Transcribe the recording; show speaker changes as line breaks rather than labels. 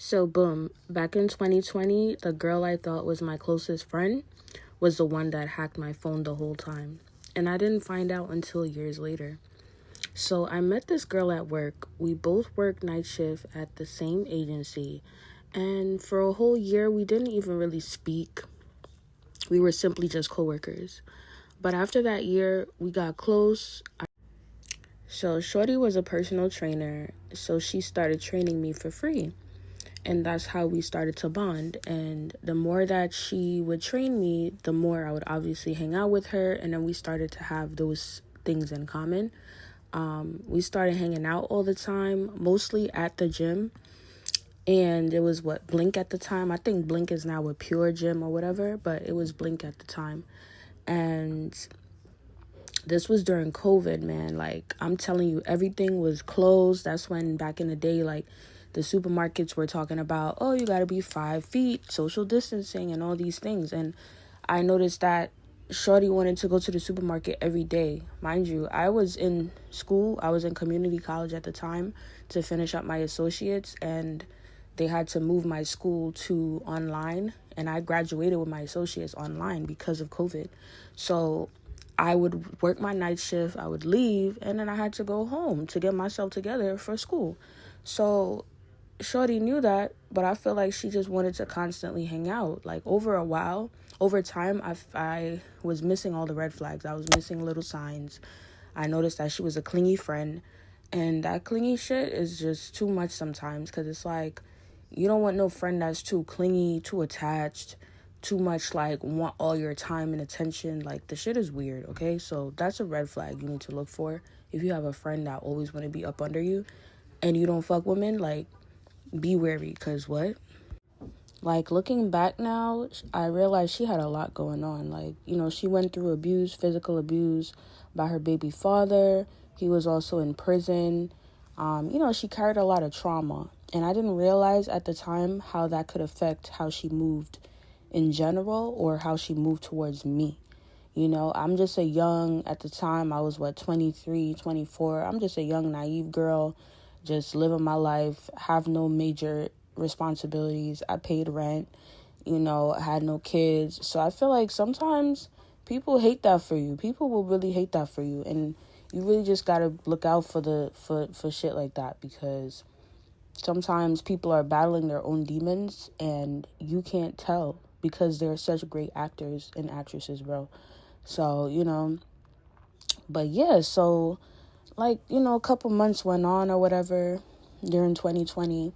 So, boom, back in 2020, the girl I thought was my closest friend was the one that hacked my phone the whole time. And I didn't find out until years later. So, I met this girl at work. We both worked night shift at the same agency. And for a whole year, we didn't even really speak. We were simply just coworkers. But after that year, we got close. So, Shorty was a personal trainer. So, she started training me for free. And that's how we started to bond. And the more that she would train me, the more I would obviously hang out with her. And then we started to have those things in common. We started hanging out all the time, mostly at the gym. And it was Blink at the time. I think Blink is now a Pure Gym or whatever, but it was Blink at the time. And this was during COVID, man. Like, I'm telling you, everything was closed. That's when back in the day, like, the supermarkets were talking about, oh, you got to be 5 feet, social distancing, and all these things. And I noticed that Shorty wanted to go to the supermarket every day. Mind you, I was in school. I was in community college at the time to finish up my associates, and they had to move my school to online. And I graduated with my associates online because of COVID. So I would work my night shift, I would leave, and then I had to go home to get myself together for school. So Shorty knew that, but I feel like she just wanted to constantly hang out. Like, over time, I was missing all the red flags. I was missing little signs. I noticed that she was a clingy friend, and that clingy shit is just too much sometimes, because it's like, you don't want no friend that's too clingy, too attached, too much, like, want all your time and attention. Like, the shit is weird, okay? So that's a red flag you need to look for. If you have a friend that always want to be up under you and you don't fuck women, like, be wary, because what? Like, looking back now, I realized she had a lot going on. Like, she went through abuse, physical abuse by her baby father. He was also in prison. She carried a lot of trauma. And I didn't realize at the time how that could affect how she moved in general, or how she moved towards me. I'm just at the time, I was 23, 24. I'm just a young, naive girl, just living my life, have no major responsibilities. I paid rent, had no kids. So I feel like sometimes people hate that for you. People will really hate that for you. And you really just got to look out for shit like that, because sometimes people are battling their own demons and you can't tell, because they're such great actors and actresses, bro. So, but yeah, so, like, a couple months went on or whatever during 2020.